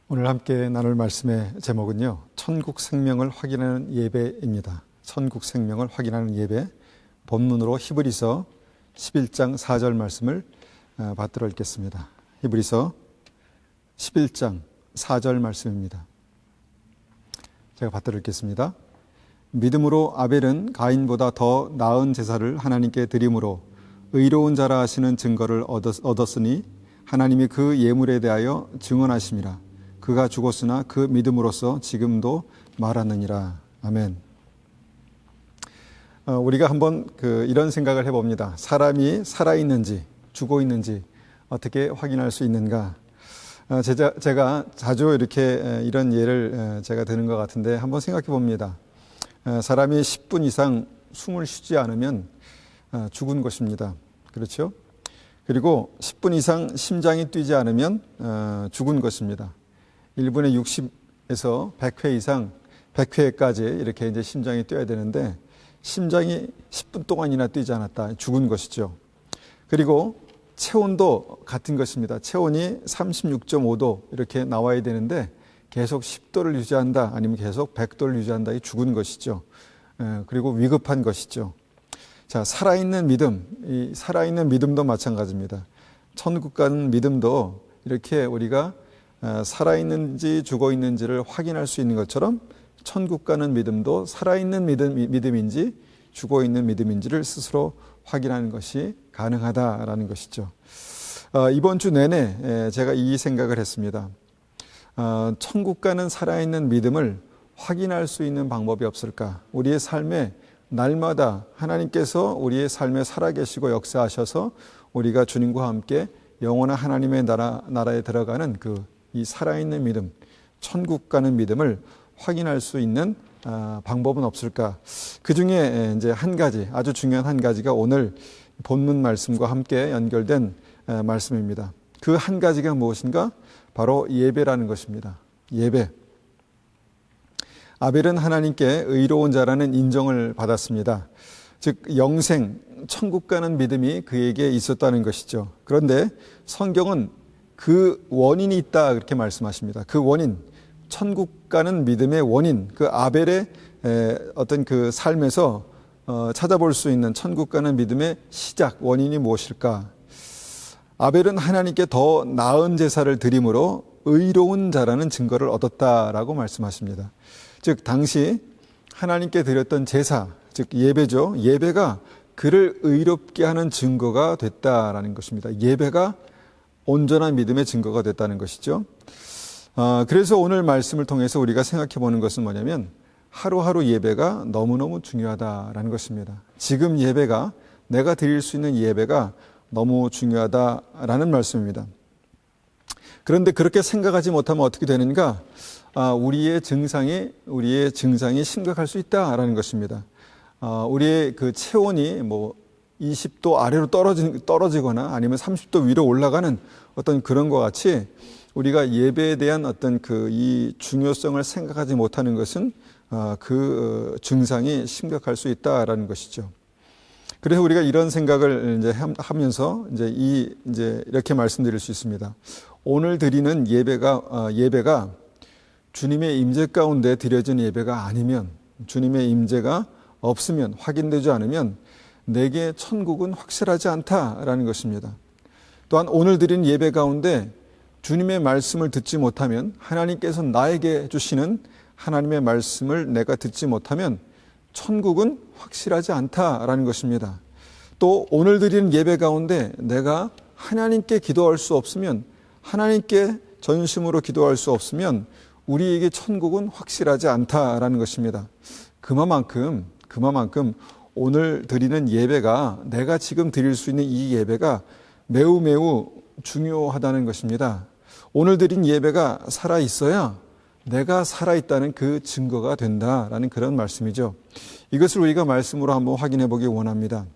오늘 함께 나눌 말씀의 제목은요, 천국 생명을 확인하는 예배입니다. 천국 생명을 확인하는 예배, 본문으로 히브리서 11장 4절 말씀을 받들어 읽겠습니다. 히브리서 11장 4절 말씀입니다. 제가 받들어 읽겠습니다. 믿음으로 아벨은 가인보다 더 나은 제사를 하나님께 드림으로 의로운 자라 하시는 증거를 얻었으니 하나님이 그 예물에 대하여 증언하심이라. 그가 죽었으나 그 믿음으로써 지금도 말하느니라. 아멘. 우리가 한번 이런 생각을 해봅니다. 사람이 살아있는지 죽어 있는지 어떻게 확인할 수 있는가. 제가 자주 이렇게 이런 예를 제가 드는 것 같은데 한번 생각해 봅니다. 사람이 10분 이상 숨을 쉬지 않으면 죽은 것입니다. 그렇죠? 그리고 10분 이상 심장이 뛰지 않으면 죽은 것입니다. 1분에 60에서 100회 이상, 100회까지 이렇게 이제 심장이 뛰어야 되는데 심장이 10분 동안이나 뛰지 않았다. 죽은 것이죠. 그리고 체온도 같은 것입니다. 체온이 36.5도 이렇게 나와야 되는데 계속 10도를 유지한다. 아니면 계속 100도를 유지한다. 이 죽은 것이죠. 그리고 위급한 것이죠. 자, 살아있는 믿음, 이 살아있는 믿음도 마찬가지입니다. 천국 가는 믿음도 이렇게 우리가 살아있는지 죽어있는지를 확인할 수 있는 것처럼 천국 가는 믿음도 살아있는 믿음인지 죽어있는 믿음인지를 스스로 확인하는 것이 가능하다라는 것이죠. 이번 주 내내 제가 이 생각을 했습니다. 천국 가는 살아있는 믿음을 확인할 수 있는 방법이 없을까? 우리의 삶에 날마다 하나님께서 우리의 삶에 살아계시고 역사하셔서 우리가 주님과 함께 영원한 하나님의 나라에 들어가는 이 살아있는 믿음, 천국 가는 믿음을 확인할 수 있는 방법은 없을까? 그 중에 이제 한 가지, 아주 중요한 한 가지가 오늘 본문 말씀과 함께 연결된 말씀입니다. 그 한 가지가 무엇인가? 바로 예배라는 것입니다. 예배. 아벨은 하나님께 의로운 자라는 인정을 받았습니다. 즉 영생, 천국 가는 믿음이 그에게 있었다는 것이죠. 그런데 성경은 그 원인이 있다 그렇게 말씀하십니다. 그 원인, 천국 가는 믿음의 원인, 그 아벨의 어떤 그 삶에서 찾아볼 수 있는 천국 가는 믿음의 시작, 원인이 무엇일까? 아벨은 하나님께 더 나은 제사를 드림으로 의로운 자라는 증거를 얻었다라고 말씀하십니다. 즉 당시 하나님께 드렸던 제사, 즉 예배죠. 예배가 그를 의롭게 하는 증거가 됐다라는 것입니다. 예배가 온전한 믿음의 증거가 됐다는 것이죠. 그래서 오늘 말씀을 통해서 우리가 생각해 보는 것은 뭐냐면 하루하루 예배가 너무너무 중요하다라는 것입니다. 지금 예배가, 내가 드릴 수 있는 예배가 너무 중요하다라는 말씀입니다. 그런데 그렇게 생각하지 못하면 어떻게 되는가? 우리의 증상이 심각할 수 있다라는 것입니다. 우리의 그 체온이 20도 아래로 떨어지거나 아니면 30도 위로 올라가는 어떤 그런 것 같이 우리가 예배에 대한 어떤 이 중요성을 생각하지 못하는 것은 그 증상이 심각할 수 있다라는 것이죠. 그래서 우리가 이런 생각을 이제 하면서 이제 이렇게 말씀드릴 수 있습니다. 오늘 드리는 예배가 주님의 임재 가운데 드려진 예배가 아니면, 주님의 임재가 없으면, 확인되지 않으면 내게 천국은 확실하지 않다라는 것입니다. 또한 오늘 드린 예배 가운데 주님의 말씀을 듣지 못하면, 하나님께서 나에게 주시는 하나님의 말씀을 내가 듣지 못하면 천국은 확실하지 않다라는 것입니다. 또 오늘 드리는 예배 가운데 내가 하나님께 기도할 수 없으면, 하나님께 전심으로 기도할 수 없으면 우리에게 천국은 확실하지 않다라는 것입니다. 그만큼 오늘 드리는 예배가, 내가 지금 드릴 수 있는 이 예배가 매우 중요하다는 것입니다. 오늘 드린 예배가 살아있어야 내가 살아있다는 그 증거가 된다라는 그런 말씀이죠. 이것을 우리가 말씀으로 한번 확인해 보기 원합니다.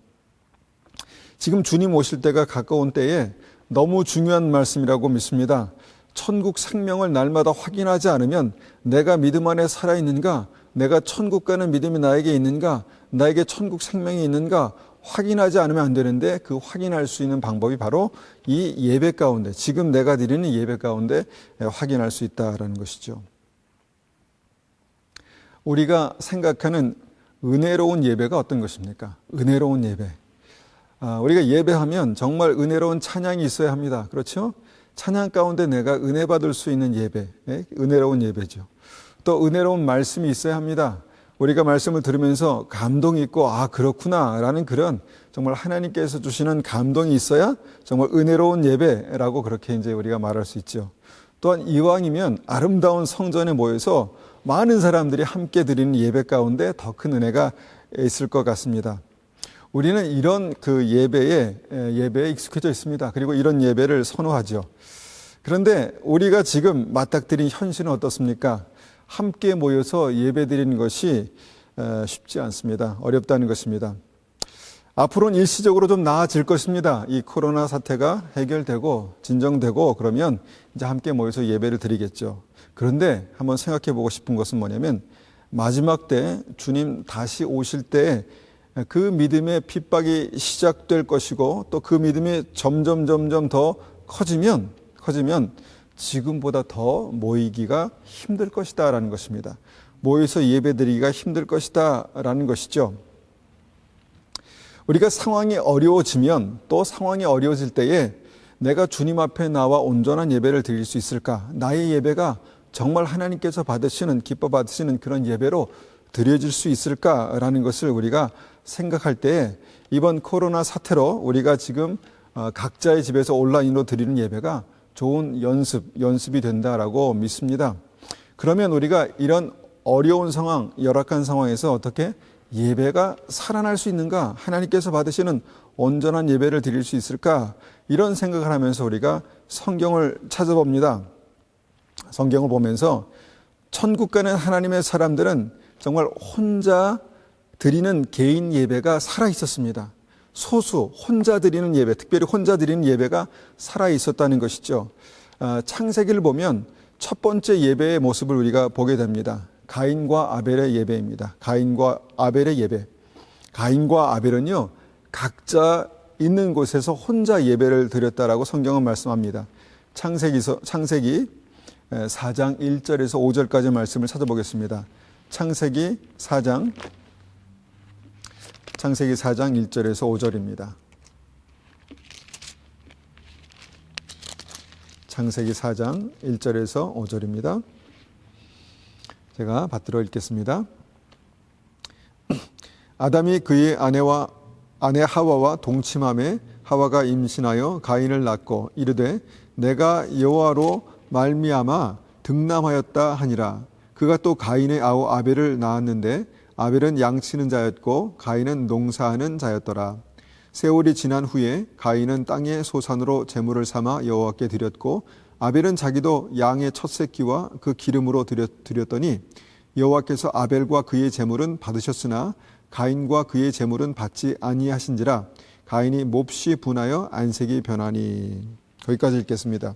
지금 주님 오실 때가 가까운 때에 너무 중요한 말씀이라고 믿습니다. 천국 생명을 날마다 확인하지 않으면 내가 믿음 안에 살아있는가, 내가 천국 가는 믿음이 나에게 있는가, 나에게 천국 생명이 있는가 확인하지 않으면 안 되는데 그 확인할 수 있는 방법이 바로 이 예배 가운데, 지금 내가 드리는 예배 가운데 확인할 수 있다라는 것이죠. 우리가 생각하는 은혜로운 예배가 어떤 것입니까? 은혜로운 예배. 우리가 예배하면 정말 은혜로운 찬양이 있어야 합니다. 그렇죠? 찬양 가운데 내가 은혜 받을 수 있는 예배, 은혜로운 예배죠. 또 은혜로운 말씀이 있어야 합니다. 우리가 말씀을 들으면서 감동이 있고 그렇구나 라는 그런 정말 하나님께서 주시는 감동이 있어야 정말 은혜로운 예배라고 그렇게 이제 우리가 말할 수 있죠. 또한 이왕이면 아름다운 성전에 모여서 많은 사람들이 함께 드리는 예배 가운데 더 큰 은혜가 있을 것 같습니다. 우리는 이런 그 예배에 익숙해져 있습니다. 그리고 이런 예배를 선호하죠. 그런데 우리가 지금 맞닥뜨린 현실은 어떻습니까? 함께 모여서 예배 드리는 것이 쉽지 않습니다. 어렵다는 것입니다. 앞으로는 일시적으로 좀 나아질 것입니다. 이 코로나 사태가 해결되고 진정되고 그러면 이제 함께 모여서 예배를 드리겠죠. 그런데 한번 생각해 보고 싶은 것은 뭐냐면 마지막 때 주님 다시 오실 때 그 믿음의 핍박이 시작될 것이고 또 그 믿음이 점점 더 커지면 지금보다 더 모이기가 힘들 것이다 라는 것입니다. 모여서 예배드리기가 힘들 것이다 라는 것이죠. 우리가 상황이 어려워지면 또 상황이 어려워질 때에 내가 주님 앞에 나와 온전한 예배를 드릴 수 있을까? 나의 예배가 정말 하나님께서 기뻐 받으시는 그런 예배로 드려질 수 있을까라는 것을 우리가 생각할 때 이번 코로나 사태로 우리가 지금 각자의 집에서 온라인으로 드리는 예배가 좋은 연습이 된다라고 믿습니다. 그러면 우리가 이런 어려운 상황, 열악한 상황에서 어떻게 예배가 살아날 수 있는가? 하나님께서 받으시는 온전한 예배를 드릴 수 있을까? 이런 생각을 하면서 우리가 성경을 찾아봅니다. 성경을 보면서 천국 가는 하나님의 사람들은 정말 혼자 드리는 개인 예배가 살아 있었습니다. 소수 혼자 드리는 예배, 특별히 혼자 드리는 예배가 살아 있었다는 것이죠. 창세기를 보면 첫 번째 예배의 모습을 우리가 보게 됩니다. 가인과 아벨의 예배입니다. 가인과 아벨의 예배. 가인과 아벨은요, 각자 있는 곳에서 혼자 예배를 드렸다라고 성경은 말씀합니다. 창세기 4장 1절에서 5절까지 말씀을 찾아보겠습니다. 창세기 4장 1절에서 5절입니다. 창세기 4장 1절에서 5절입니다. 제가 받들어 읽겠습니다. 아담이 그의 아내 하와와 동침함에 하와가 임신하여 가인을 낳고 이르되 내가 여호와로 말미암아 득남하였다 하니라. 그가 또 가인의 아우 아벨을 낳았는데 아벨은 양치는 자였고 가인은 농사하는 자였더라. 세월이 지난 후에 가인은 땅의 소산으로 제물을 삼아 여호와께 드렸고 아벨은 자기도 양의 첫 새끼와 그 기름으로 드렸더니 여호와께서 아벨과 그의 제물은 받으셨으나 가인과 그의 제물은 받지 아니하신지라. 가인이 몹시 분하여 안색이 변하니. 거기까지 읽겠습니다.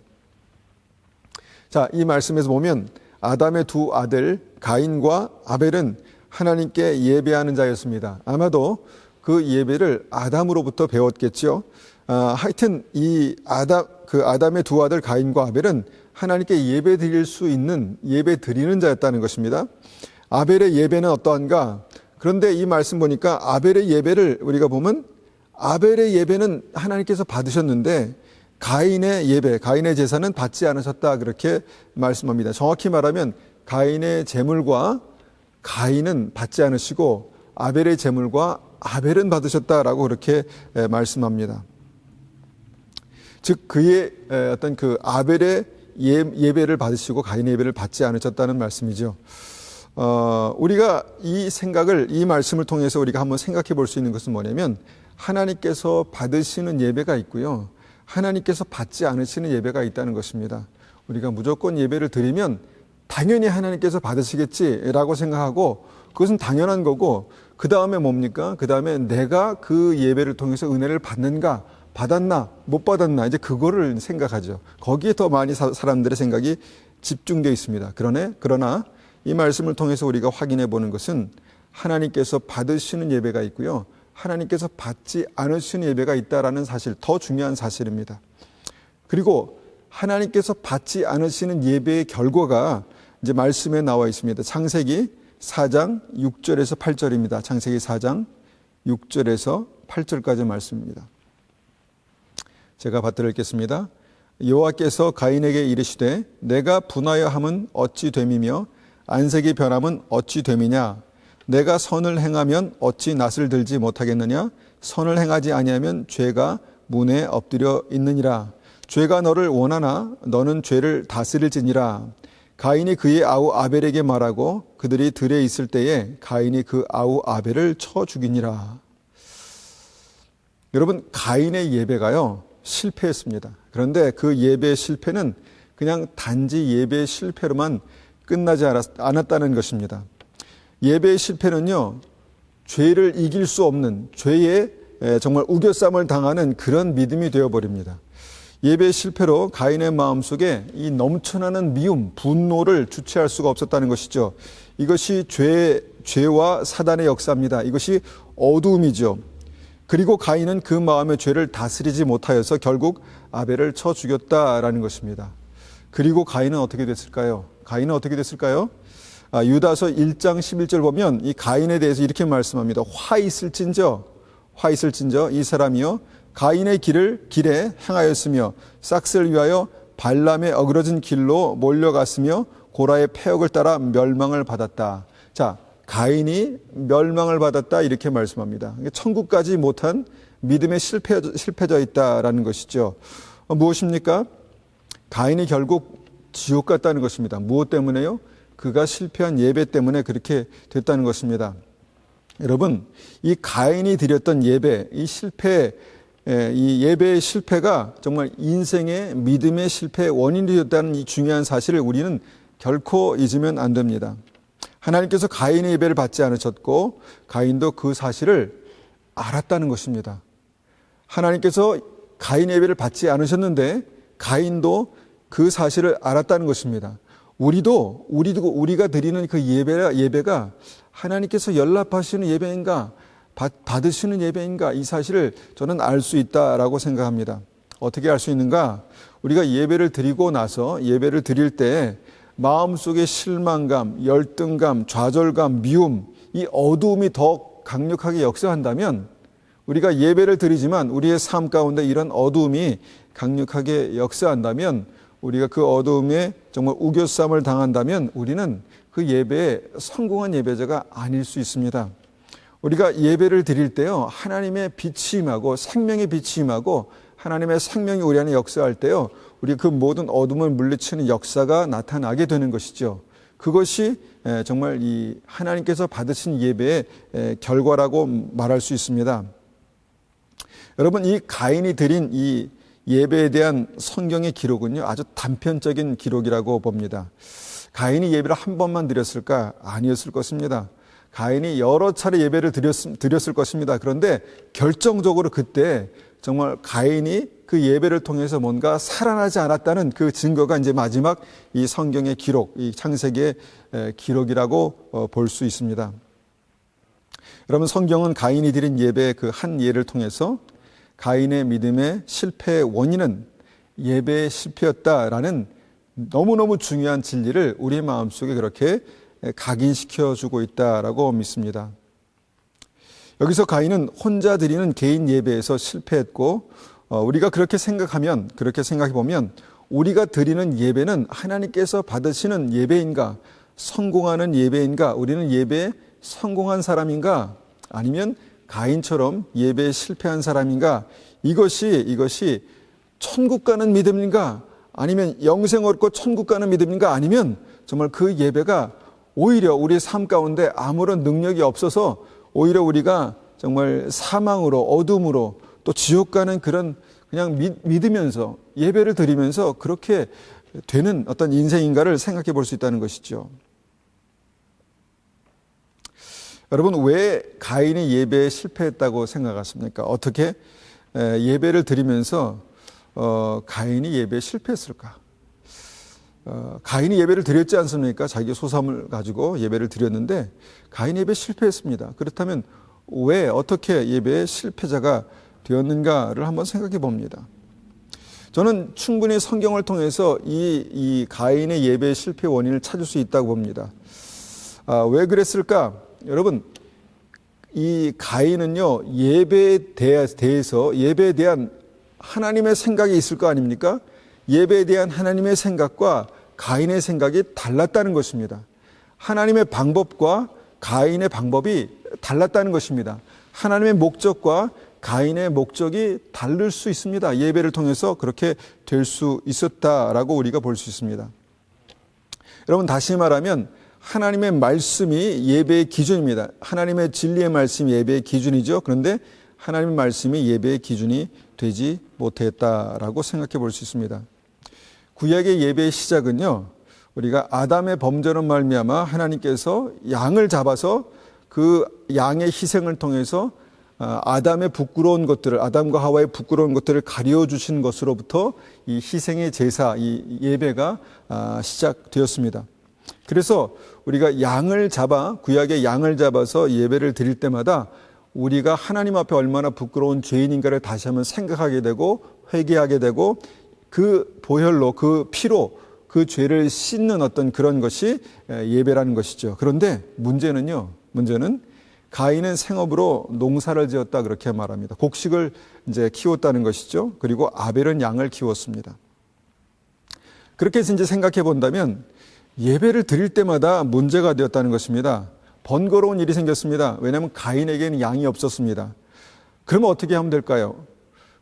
자, 이 말씀에서 보면 아담의 두 아들 가인과 아벨은 하나님께 예배하는 자였습니다. 아마도 그 예배를 아담으로부터 배웠겠죠. 하여튼 이 아담의 두 아들 가인과 아벨은 하나님께 예배 드릴 수 있는 예배 드리는 자였다는 것입니다. 아벨의 예배는 어떠한가? 그런데 이 말씀 보니까 아벨의 예배를 우리가 보면 아벨의 예배는 하나님께서 받으셨는데 가인의 예배, 가인의 제사는 받지 않으셨다 그렇게 말씀합니다. 정확히 말하면 가인의 제물과 가인은 받지 않으시고 아벨의 제물과 아벨은 받으셨다라고 그렇게 말씀합니다. 즉 그의 어떤 그 아벨의 예배를 받으시고 가인의 예배를 받지 않으셨다는 말씀이죠. 우리가 이 말씀을 통해서 우리가 한번 생각해 볼 수 있는 것은 뭐냐면 하나님께서 받으시는 예배가 있고요. 하나님께서 받지 않으시는 예배가 있다는 것입니다. 우리가 무조건 예배를 드리면 당연히 하나님께서 받으시겠지라고 생각하고 그것은 당연한 거고 그 다음에 뭡니까? 그 다음에 내가 그 예배를 통해서 은혜를 받는가? 받았나? 못 받았나? 이제 그거를 생각하죠. 거기에 더 많이 사람들의 생각이 집중되어 있습니다. 그러나 이 말씀을 통해서 우리가 확인해 보는 것은 하나님께서 받으시는 예배가 있고요. 하나님께서 받지 않으시는 예배가 있다라는 사실, 더 중요한 사실입니다. 그리고 하나님께서 받지 않으시는 예배의 결과가 이제 말씀에 나와 있습니다. 창세기 4장 6절에서 8절입니다. 창세기 4장 6절에서 8절까지 말씀입니다. 제가 받들어 읽겠습니다. 여호와께서 가인에게 이르시되 내가 분하여 함은 어찌 됨이며 안색이 변함은 어찌 됨이냐. 내가 선을 행하면 어찌 낯을 들지 못하겠느냐. 선을 행하지 아니하면 죄가 문에 엎드려 있느니라. 죄가 너를 원하나 너는 죄를 다스릴지니라. 가인이 그의 아우 아벨에게 말하고 그들이 들에 있을 때에 가인이 그 아우 아벨을 쳐 죽이니라. 여러분, 가인의 예배가요 실패했습니다. 그런데 그 예배의 실패는 그냥 단지 예배의 실패로만 끝나지 않았다는 것입니다. 예배의 실패는요, 죄를 이길 수 없는, 죄에 정말 우겨쌈을 당하는 그런 믿음이 되어버립니다. 예배의 실패로 가인의 마음속에 이 넘쳐나는 미움, 분노를 주체할 수가 없었다는 것이죠. 이것이 죄와 사단의 역사입니다. 이것이 어두움이죠. 그리고 가인은 그 마음의 죄를 다스리지 못하여서 결국 아벨을 쳐 죽였다라는 것입니다. 그리고 가인은 어떻게 됐을까요? 유다서 1장 11절 보면 이 가인에 대해서 이렇게 말씀합니다. 화 있을진저 이 사람이요 가인의 길에 행하였으며 싹스를 위하여 발람의 어그러진 길로 몰려갔으며 고라의 패역을 따라 멸망을 받았다. 자, 가인이 멸망을 받았다 이렇게 말씀합니다. 천국까지 못한 믿음에 실패져 있다라는 것이죠. 무엇입니까? 가인이 결국 지옥 갔다는 것입니다. 무엇 때문에요? 그가 실패한 예배 때문에 그렇게 됐다는 것입니다. 여러분, 이 가인이 드렸던 예배, 이 예배의 실패가 정말 인생의 믿음의 실패의 원인이 되었다는 이 중요한 사실을 우리는 결코 잊으면 안 됩니다. 하나님께서 가인의 예배를 받지 않으셨고 가인도 그 사실을 알았다는 것입니다. 하나님께서 가인의 예배를 받지 않으셨는데 가인도 그 사실을 알았다는 것입니다. 우리가 드리는 그 예배가 하나님께서 연락하시는 예배인가, 받으시는 예배인가, 이 사실을 저는 알 수 있다라고 생각합니다. 어떻게 알 수 있는가? 우리가 예배를 드리고 나서 예배를 드릴 때 마음속에 실망감, 열등감, 좌절감, 미움, 이 어두움이 더 강력하게 역사한다면 우리가 예배를 드리지만 우리의 삶 가운데 이런 어두움이 강력하게 역사한다면 우리가 그 어두움에 정말 우겨쌈을 당한다면 우리는 그 예배에 성공한 예배자가 아닐 수 있습니다. 우리가 예배를 드릴 때요, 하나님의 빛이 임하고 생명의 빛이 임하고 하나님의 생명이 우리 안에 역사할 때요, 우리 그 모든 어둠을 물리치는 역사가 나타나게 되는 것이죠. 그것이 정말 이 하나님께서 받으신 예배의 결과라고 말할 수 있습니다. 여러분, 이 가인이 드린 이 예배에 대한 성경의 기록은요, 아주 단편적인 기록이라고 봅니다. 가인이 예배를 한 번만 드렸을까? 아니었을 것입니다. 가인이 여러 차례 예배를 드렸을 것입니다. 그런데 결정적으로 그때 정말 가인이 그 예배를 통해서 뭔가 살아나지 않았다는 그 증거가 이제 마지막 이 성경의 기록, 이 창세기의 기록이라고 볼 수 있습니다. 여러분, 성경은 가인이 드린 예배의 그 한 예를 통해서 가인의 믿음의 실패의 원인은 예배의 실패였다라는 너무너무 중요한 진리를 우리의 마음속에 그렇게 각인시켜주고 있다라고 믿습니다. 여기서 가인은 혼자 드리는 개인 예배에서 실패했고, 우리가 그렇게 생각해보면 우리가 드리는 예배는 하나님께서 받으시는 예배인가, 성공하는 예배인가, 우리는 예배에 성공한 사람인가, 아니면 가인처럼 예배에 실패한 사람인가, 이것이 천국 가는 믿음인가, 아니면 영생 얻고 천국 가는 믿음인가, 아니면 정말 그 예배가 오히려 우리의 삶 가운데 아무런 능력이 없어서 오히려 우리가 정말 사망으로, 어둠으로, 또 지옥 가는 그런 그냥 믿으면서 예배를 드리면서 그렇게 되는 어떤 인생인가를 생각해 볼 수 있다는 것이죠. 여러분, 왜 가인이 예배에 실패했다고 생각하십니까? 어떻게 예배를 드리면서 가인이 예배에 실패했을까? 가인이 예배를 드렸지 않습니까? 자기 소삼을 가지고 예배를 드렸는데 가인이 예배에 실패했습니다. 그렇다면 왜 어떻게 예배의 실패자가 되었는가를 한번 생각해 봅니다. 저는 충분히 성경을 통해서 이 가인의 예배의 실패 원인을 찾을 수 있다고 봅니다. 왜 그랬을까? 여러분, 이 가인은요, 예배에 대한 하나님의 생각이 있을 거 아닙니까? 예배에 대한 하나님의 생각과 가인의 생각이 달랐다는 것입니다. 하나님의 방법과 가인의 방법이 달랐다는 것입니다. 하나님의 목적과 가인의 목적이 다를 수 있습니다. 예배를 통해서 그렇게 될 수 있었다라고 우리가 볼 수 있습니다. 여러분, 다시 말하면 하나님의 말씀이 예배의 기준입니다. 하나님의 진리의 말씀이 예배의 기준이죠. 그런데 하나님의 말씀이 예배의 기준이 되지 못했다라고 생각해 볼 수 있습니다. 구약의 예배의 시작은요, 우리가 아담의 범죄로 말미암아 하나님께서 양을 잡아서 그 양의 희생을 통해서 아담의 부끄러운 것들을, 아담과 하와의 부끄러운 것들을 가려 주신 것으로부터 이 희생의 제사, 이 예배가 시작되었습니다. 그래서 우리가 양을 잡아, 구약의 양을 잡아서 예배를 드릴 때마다 우리가 하나님 앞에 얼마나 부끄러운 죄인인가를 다시 한번 생각하게 되고 회개하게 되고 그 보혈로, 그 피로 그 죄를 씻는 어떤 그런 것이 예배라는 것이죠. 그런데 문제는 가인은 생업으로 농사를 지었다 그렇게 말합니다. 곡식을 이제 키웠다는 것이죠. 그리고 아벨은 양을 키웠습니다. 그렇게 해서 이제 생각해 본다면 예배를 드릴 때마다 문제가 되었다는 것입니다. 번거로운 일이 생겼습니다. 왜냐하면 가인에게는 양이 없었습니다. 그러면 어떻게 하면 될까요?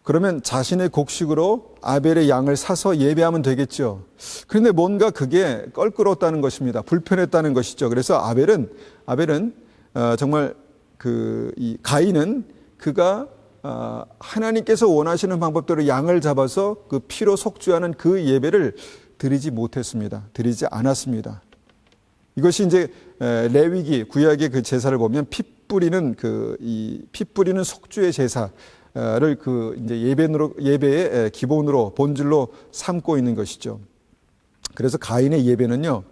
그러면 자신의 곡식으로 아벨의 양을 사서 예배하면 되겠죠. 그런데 뭔가 그게 껄끄러웠다는 것입니다. 불편했다는 것이죠. 그래서 아벨은 정말 이 가인은 그가 하나님께서 원하시는 방법대로 양을 잡아서 그 피로 속죄하는 그 예배를 드리지 못했습니다. 드리지 않았습니다. 이것이 이제 레위기 구약의 그 제사를 보면 피 뿌리는 속죄의 제사를 이제 예배의 기본으로 본질로 삼고 있는 것이죠. 그래서 가인의 예배는요,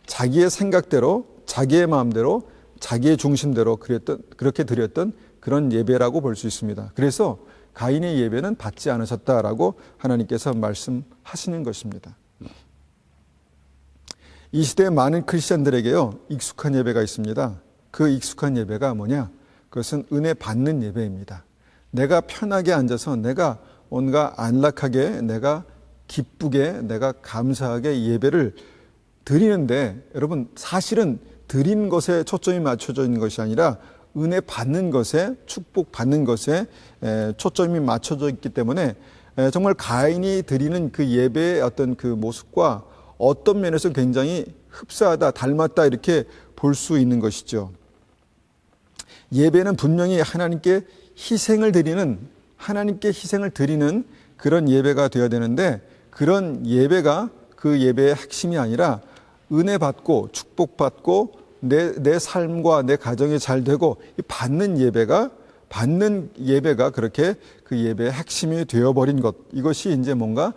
자기의 생각대로, 자기의 마음대로, 자기의 중심대로 그렇게 드렸던 그런 예배라고 볼 수 있습니다. 그래서 가인의 예배는 받지 않으셨다라고 하나님께서 말씀하시는 것입니다. 이 시대의 많은 크리스천들에게요, 익숙한 예배가 있습니다. 그 익숙한 예배가 뭐냐? 그것은 은혜 받는 예배입니다. 내가 편하게 앉아서 내가 뭔가 안락하게, 내가 기쁘게, 내가 감사하게 예배를 드리는데, 여러분, 사실은 드리는 것에 초점이 맞춰져 있는 것이 아니라 은혜 받는 것에, 축복 받는 것에 초점이 맞춰져 있기 때문에 정말 가인이 드리는 그 예배의 어떤 그 모습과 어떤 면에서 굉장히 흡사하다, 닮았다 이렇게 볼 수 있는 것이죠. 예배는 분명히 하나님께 희생을 드리는 그런 예배가 되어야 되는데, 그런 예배가 그 예배의 핵심이 아니라 은혜 받고 축복받고 내 삶과 내 가정이 잘 되고 받는 예배가 그렇게 그 예배의 핵심이 되어버린 것, 이것이 이제 뭔가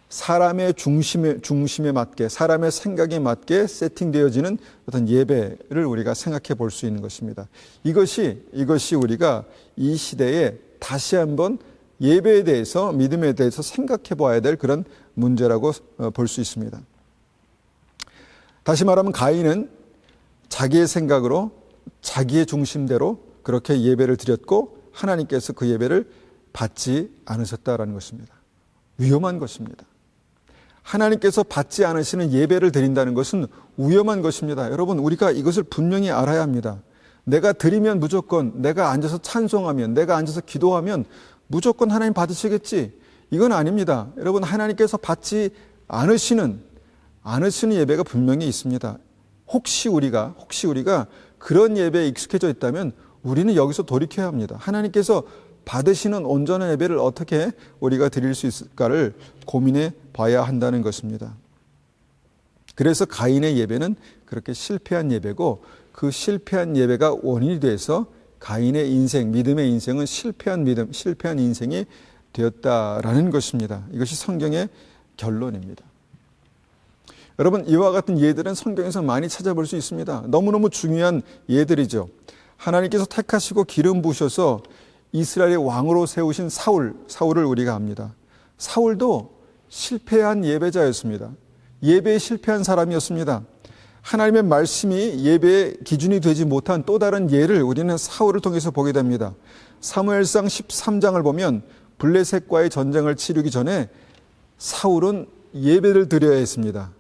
사람의 중심에 맞게, 사람의 생각에 맞게 세팅되어지는 어떤 예배를 우리가 생각해 볼 수 있는 것입니다. 이것이 우리가 이 시대에 다시 한번 예배에 대해서, 믿음에 대해서 생각해 봐야 될 그런 문제라고 볼 수 있습니다. 다시 말하면 가인은 자기의 생각으로, 자기의 중심대로 그렇게 예배를 드렸고 하나님께서 그 예배를 받지 않으셨다라는 것입니다. 위험한 것입니다. 하나님께서 받지 않으시는 예배를 드린다는 것은 위험한 것입니다. 여러분, 우리가 이것을 분명히 알아야 합니다. 내가 드리면 무조건, 내가 앉아서 찬송하면, 내가 앉아서 기도하면 무조건 하나님 받으시겠지, 이건 아닙니다. 여러분, 하나님께서 받지 않으시는 예배가 분명히 있습니다. 혹시 우리가 그런 예배에 익숙해져 있다면 우리는 여기서 돌이켜야 합니다. 하나님께서 받으시는 온전한 예배를 어떻게 우리가 드릴 수 있을까를 고민해 봐야 한다는 것입니다. 그래서 가인의 예배는 그렇게 실패한 예배고, 그 실패한 예배가 원인이 돼서 가인의 인생, 믿음의 인생은 실패한 인생이 되었다라는 것입니다. 이것이 성경의 결론입니다. 여러분, 이와 같은 예들은 성경에서 많이 찾아볼 수 있습니다. 너무너무 중요한 예들이죠. 하나님께서 택하시고 기름 부으셔서 이스라엘의 왕으로 세우신 사울을 우리가 압니다. 사울도 실패한 예배자였습니다. 예배에 실패한 사람이었습니다. 하나님의 말씀이 예배의 기준이 되지 못한 또 다른 예를 우리는 사울을 통해서 보게 됩니다. 사무엘상 13장을 보면 블레셋과의 전쟁을 치르기 전에 사울은 예배를 드려야 했습니다.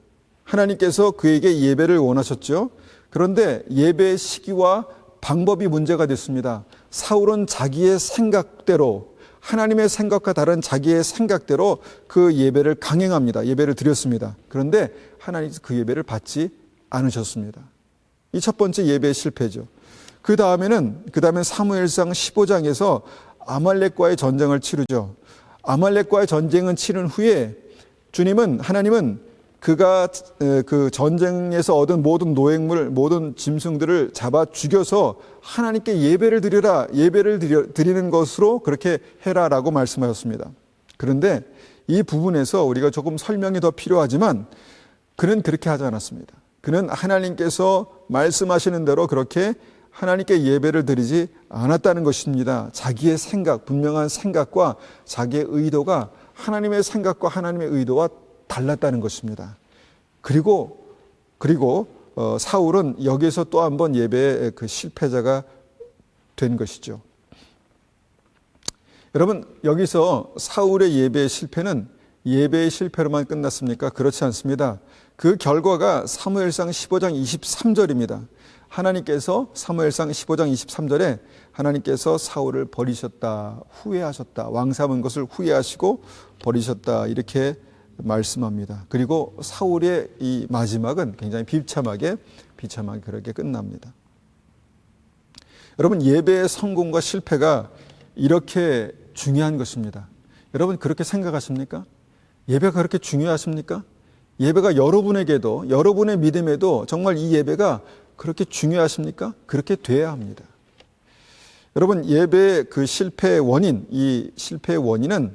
하나님께서 그에게 예배를 원하셨죠. 그런데 예배의 시기와 방법이 문제가 됐습니다. 사울은 자기의 생각대로, 하나님의 생각과 다른 자기의 생각대로 그 예배를 강행합니다. 예배를 드렸습니다. 그런데 하나님께서 그 예배를 받지 않으셨습니다. 이 첫 번째 예배의 실패죠. 그 다음에는 사무엘상 15장에서 아말렉과의 전쟁을 치르죠. 아말렉과의 전쟁을 치른 후에 하나님은 그가 그 전쟁에서 얻은 모든 노획물, 모든 짐승들을 잡아 죽여서 하나님께 예배를 드리라, 드리는 것으로 그렇게 해라라고 말씀하셨습니다. 그런데 이 부분에서 우리가 조금 설명이 더 필요하지만 그는 그렇게 하지 않았습니다. 그는 하나님께서 말씀하시는 대로 그렇게 하나님께 예배를 드리지 않았다는 것입니다. 자기의 생각, 분명한 생각과 자기의 의도가 하나님의 생각과 하나님의 의도와 달랐다는 것입니다. 그리고 사울은 여기에서 또 한 번 예배의 그 실패자가 된 것이죠. 여러분, 여기서 사울의 예배의 실패는 예배의 실패로만 끝났습니까? 그렇지 않습니다. 그 결과가 사무엘상 15장 23절입니다. 하나님께서 사무엘상 15장 23절에 하나님께서 사울을 버리셨다, 후회하셨다, 왕 삼은 것을 후회하시고 버리셨다, 이렇게 말씀합니다. 그리고 사울의 이 마지막은 굉장히 비참하게 그렇게 끝납니다. 여러분, 예배의 성공과 실패가 이렇게 중요한 것입니다. 여러분, 그렇게 생각하십니까? 예배가 그렇게 중요하십니까? 예배가 여러분에게도, 여러분의 믿음에도 정말 이 예배가 그렇게 중요하십니까? 그렇게 돼야 합니다. 여러분, 예배의 그 실패의 원인, 이 실패의 원인은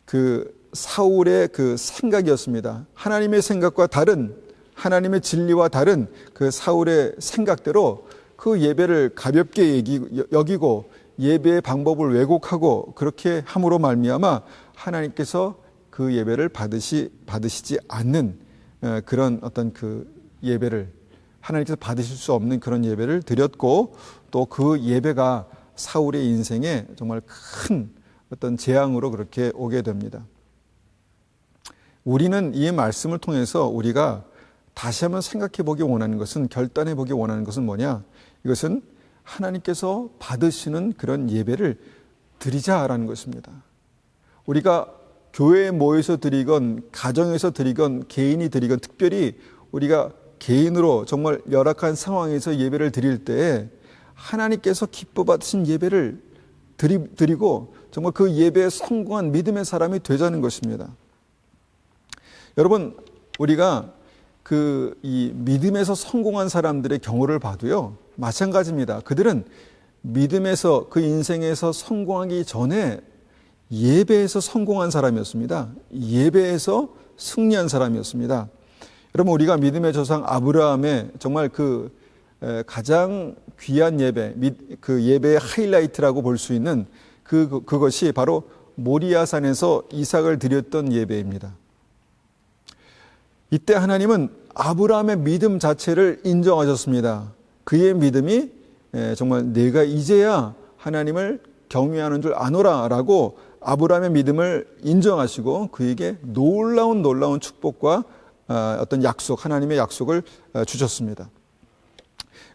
그 사울의 그 생각이었습니다. 하나님의 생각과 다른, 하나님의 진리와 다른 그 사울의 생각대로 그 예배를 가볍게 여기고 예배의 방법을 왜곡하고 그렇게 함으로 말미암아 하나님께서 그 예배를 받으시지 않는 그런 어떤 그 예배를, 하나님께서 받으실 수 없는 그런 예배를 드렸고, 또 그 예배가 사울의 인생에 정말 큰 어떤 재앙으로 그렇게 오게 됩니다. 우리는 이 말씀을 통해서 우리가 다시 한번 생각해 보기 원하는 것은, 결단해 보기 원하는 것은 뭐냐? 이것은 하나님께서 받으시는 그런 예배를 드리자라는 것입니다. 우리가 교회에 모여서 드리건, 가정에서 드리건, 개인이 드리건, 특별히 우리가 개인으로 정말 열악한 상황에서 예배를 드릴 때 하나님께서 기뻐 받으신 예배를 드리고 정말 그 예배에 성공한 믿음의 사람이 되자는 것입니다. 여러분, 우리가 이 믿음에서 성공한 사람들의 경우를 봐도요, 마찬가지입니다. 그들은 믿음에서, 그 인생에서 성공하기 전에 예배에서 성공한 사람이었습니다. 예배에서 승리한 사람이었습니다. 여러분, 우리가 믿음의 조상 아브라함의 정말 그 가장 귀한 예배, 그 예배의 하이라이트라고 볼 수 있는 그것이 바로 모리아산에서 이삭을 드렸던 예배입니다. 이때 하나님은 아브라함의 믿음 자체를 인정하셨습니다. 그의 믿음이 정말 내가 이제야 하나님을 경외하는 줄 아노라 라고 아브라함의 믿음을 인정하시고 그에게 놀라운 축복과 어떤 약속, 하나님의 약속을 주셨습니다.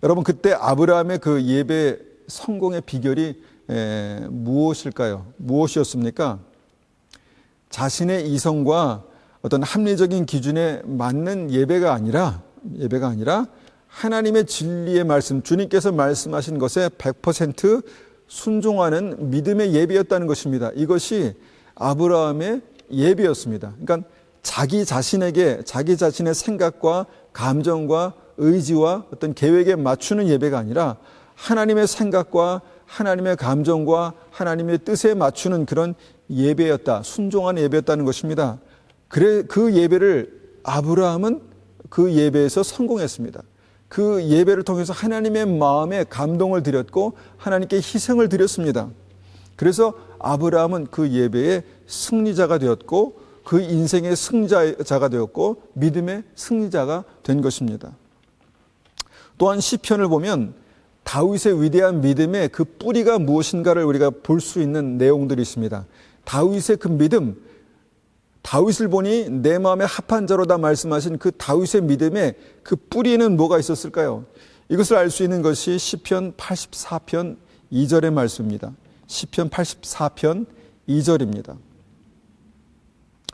여러분, 그때 아브라함의 그 예배 성공의 비결이 무엇일까요? 무엇이었습니까? 자신의 이성과 어떤 합리적인 기준에 맞는 예배가 아니라 하나님의 진리의 말씀, 주님께서 말씀하신 것에 100% 순종하는 믿음의 예배였다는 것입니다. 이것이 아브라함의 예배였습니다. 그러니까 자기 자신에게 자기 자신의 생각과 감정과 의지와 어떤 계획에 맞추는 예배가 아니라 하나님의 생각과 하나님의 감정과 하나님의 뜻에 맞추는 그런 예배였다. 순종하는 예배였다는 것입니다. 그 예배를 아브라함은 그 예배에서 성공했습니다. 그 예배를 통해서 하나님의 마음에 감동을 드렸고 하나님께 희생을 드렸습니다. 그래서 아브라함은 그 예배의 승리자가 되었고 그 인생의 승자가 되었고 믿음의 승리자가 된 것입니다. 또한 시편을 보면 다윗의 위대한 믿음의 그 뿌리가 무엇인가를 우리가 볼 수 있는 내용들이 있습니다. 다윗의 그 믿음, 다윗을 보니 내 마음에 합한 자로다 말씀하신 그 다윗의 믿음의 그 뿌리에는 뭐가 있었을까요? 이것을 알 수 있는 것이 시편 84편 2절의 말씀입니다. 시편 84편 2절입니다.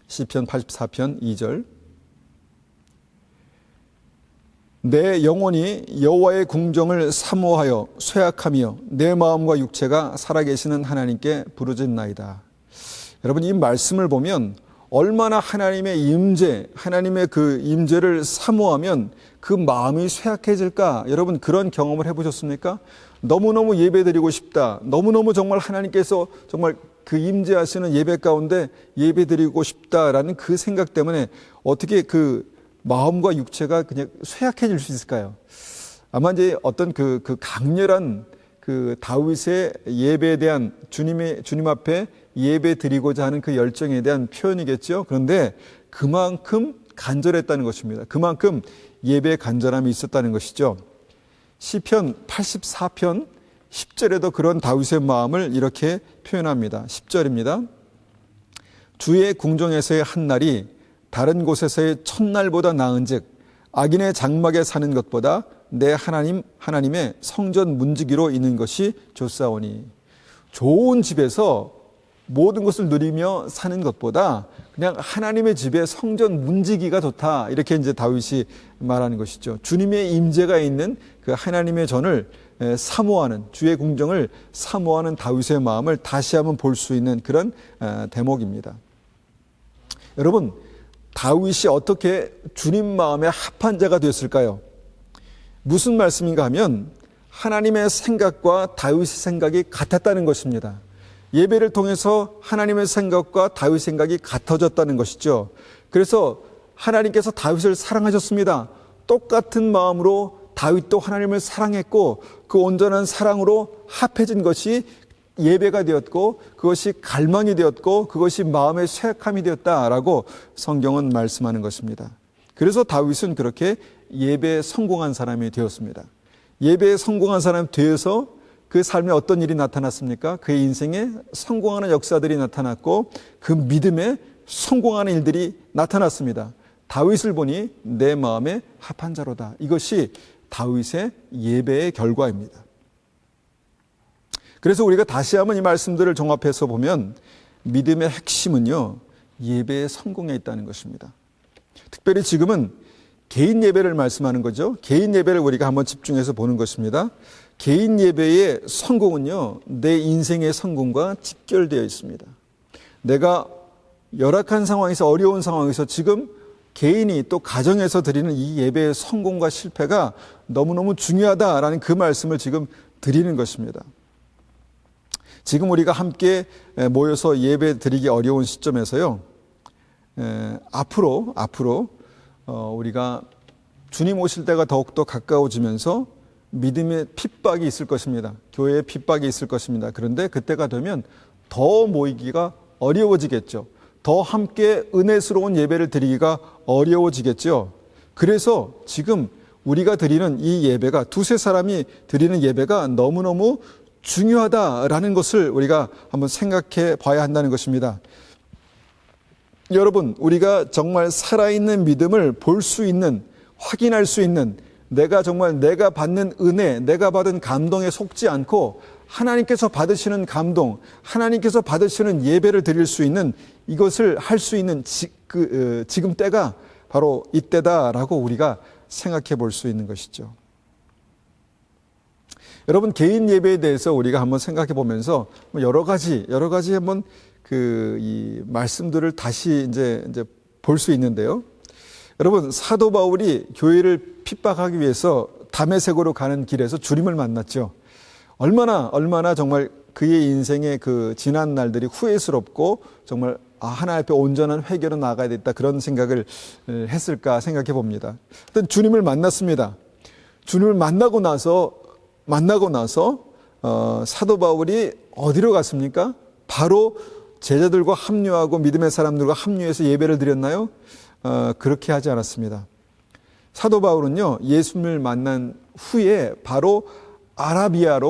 시편 84편 2절. 내 영혼이 여호와의 궁정을 사모하여 쇠약하며 내 마음과 육체가 살아계시는 하나님께 부르짖나이다. 여러분, 이 말씀을 보면 얼마나 하나님의 임재, 하나님의 그 임재를 사모하면 그 마음이 쇠약해질까? 여러분, 그런 경험을 해보셨습니까? 너무너무 예배드리고 싶다. 너무너무 정말 하나님께서 정말 그 임재하시는 예배 가운데 예배드리고 싶다라는 그 생각 때문에 어떻게 그 마음과 육체가 그냥 쇠약해질 수 있을까요? 아마 이제 어떤 그 강렬한 그 다윗의 예배에 대한 주님 앞에 예배 드리고자 하는 그 열정에 대한 표현이겠죠. 그런데 그만큼 간절했다는 것입니다. 그만큼 예배의 간절함이 있었다는 것이죠. 시편 84편 10절에도 그런 다윗의 마음을 이렇게 표현합니다. 10절입니다. 주의 궁정에서의 한 날이 다른 곳에서의 첫날보다 나은즉 악인의 장막에 사는 것보다 내 하나님의 성전 문지기로 있는 것이 좋사오니. 좋은 집에서 모든 것을 누리며 사는 것보다 그냥 하나님의 집에 성전 문지기가 좋다. 이렇게 이제 다윗이 말하는 것이죠. 주님의 임재가 있는 그 하나님의 전을 사모하는, 주의 궁정을 사모하는 다윗의 마음을 다시 한번 볼 수 있는 그런 대목입니다. 여러분, 다윗이 어떻게 주님 마음에 합한 자가 되었을까요? 무슨 말씀인가 하면 하나님의 생각과 다윗의 생각이 같았다는 것입니다. 예배를 통해서 하나님의 생각과 다윗의 생각이 같아졌다는 것이죠. 그래서 하나님께서 다윗을 사랑하셨습니다. 똑같은 마음으로 다윗도 하나님을 사랑했고 그 온전한 사랑으로 합해진 것이 예배가 되었고 그것이 갈망이 되었고 그것이 마음의 쇠약함이 되었다라고 성경은 말씀하는 것입니다. 그래서 다윗은 그렇게 예배에 성공한 사람이 되었습니다. 예배에 성공한 사람이 되어서 그 삶에 어떤 일이 나타났습니까? 그의 인생에 성공하는 역사들이 나타났고 그 믿음에 성공하는 일들이 나타났습니다. 다윗을 보니 내 마음에 합한 자로다. 이것이 다윗의 예배의 결과입니다. 그래서 우리가 다시 한번 이 말씀들을 종합해서 보면 믿음의 핵심은요, 예배의 성공에 있다는 것입니다. 특별히 지금은 개인 예배를 말씀하는 거죠. 개인 예배를 우리가 한번 집중해서 보는 것입니다. 개인 예배의 성공은요, 내 인생의 성공과 직결되어 있습니다. 내가 열악한 상황에서, 어려운 상황에서 지금 개인이 또 가정에서 드리는 이 예배의 성공과 실패가 너무너무 중요하다라는 그 말씀을 지금 드리는 것입니다. 지금 우리가 함께 모여서 예배 드리기 어려운 시점에서요, 앞으로 우리가 주님 오실 때가 더욱더 가까워지면서 믿음의 핍박이 있을 것입니다. 교회의 핍박이 있을 것입니다. 그런데 그때가 되면 더 모이기가 어려워지겠죠. 더 함께 은혜스러운 예배를 드리기가 어려워지겠죠. 그래서 지금 우리가 드리는 이 예배가, 두세 사람이 드리는 예배가 너무너무 중요하다라는 것을 우리가 한번 생각해 봐야 한다는 것입니다. 여러분, 우리가 정말 살아있는 믿음을 볼 수 있는, 확인할 수 있는, 내가 받는 은혜, 내가 받은 감동에 속지 않고 하나님께서 받으시는 감동, 하나님께서 받으시는 예배를 드릴 수 있는, 이것을 할 수 있는 지금 때가 바로 이때다라고 우리가 생각해 볼 수 있는 것이죠. 여러분, 개인 예배에 대해서 우리가 한번 생각해 보면서 여러 가지 한번 이 말씀들을 다시 이제 볼 수 있는데요. 여러분, 사도 바울이 교회를 핍박하기 위해서 다메섹으로 가는 길에서 주님을 만났죠. 얼마나 정말 그의 인생의 그 지난 날들이 후회스럽고 정말 하나님 앞에 온전한 회개로 나아가야 되겠다, 그런 생각을 했을까 생각해 봅니다. 일단 주님을 만났습니다. 주님을 만나고 나서 사도 바울이 어디로 갔습니까? 바로 제자들과 합류하고 믿음의 사람들과 합류해서 예배를 드렸나요? 그렇게 하지 않았습니다. 사도 바울은요, 예수님을 만난 후에 바로 아라비아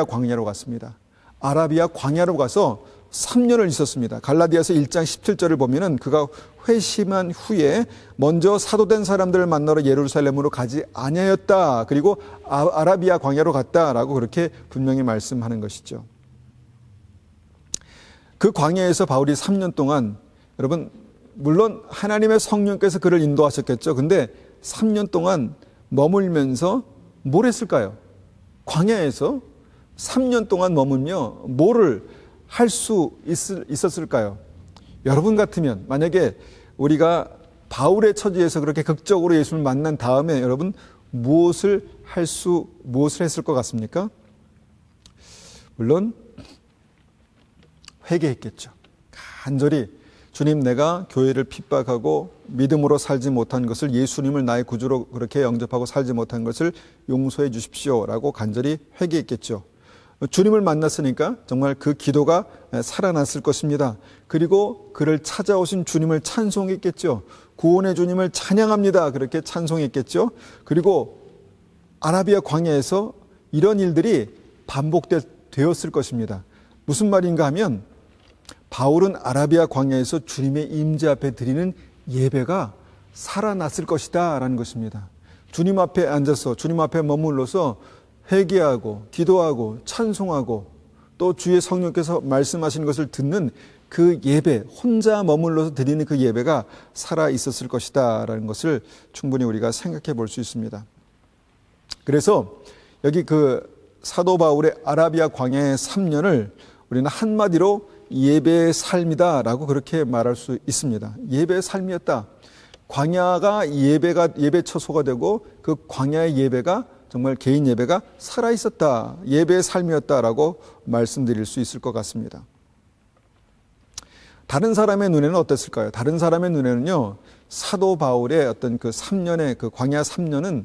광야로 갔습니다. 아라비아 광야로 가서 3년을 있었습니다. 갈라디아서 1장 17절을 보면은 그가 회심한 후에 먼저 사도된 사람들을 만나러 예루살렘으로 가지 아니하였다. 그리고 아라비아 광야로 갔다라고 그렇게 분명히 말씀하는 것이죠. 그 광야에서 바울이 3년 동안, 여러분 물론 하나님의 성령께서 그를 인도하셨겠죠. 근데 3년 동안 머물면서 뭘 했을까요? 광야에서 3년 동안 머물며 뭐를 할 수 있었을까요? 여러분 같으면 만약에 우리가 바울의 처지에서 그렇게 극적으로 예수를 만난 다음에 여러분 무엇을 했을 것 같습니까? 물론 회개했겠죠. 간절히 주님, 내가 교회를 핍박하고 믿음으로 살지 못한 것을, 예수님을 나의 구주로 그렇게 영접하고 살지 못한 것을 용서해 주십시오라고 간절히 회개했겠죠. 주님을 만났으니까 정말 그 기도가 살아났을 것입니다. 그리고 그를 찾아오신 주님을 찬송했겠죠. 구원의 주님을 찬양합니다. 그렇게 찬송했겠죠. 그리고 아라비아 광야에서 이런 일들이 반복되었을 것입니다. 무슨 말인가 하면 바울은 아라비아 광야에서 주님의 임재 앞에 드리는 예배가 살아났을 것이다 라는 것입니다. 주님 앞에 앉아서 주님 앞에 머물러서 회개하고 기도하고 찬송하고 또 주의 성령께서 말씀하시는 것을 듣는 그 예배, 혼자 머물러서 드리는 그 예배가 살아 있었을 것이다 라는 것을 충분히 우리가 생각해 볼 수 있습니다. 그래서 여기 그 사도 바울의 아라비아 광야의 3년을 우리는 한마디로 예배의 삶이다 라고 그렇게 말할 수 있습니다. 예배의 삶이었다. 광야가 예배 처소가 되고 그 광야의 예배가 정말 개인 예배가 살아있었다. 예배의 삶이었다라고 말씀드릴 수 있을 것 같습니다. 다른 사람의 눈에는 어땠을까요? 다른 사람의 눈에는요, 사도 바울의 어떤 그 3년의 그 광야 3년은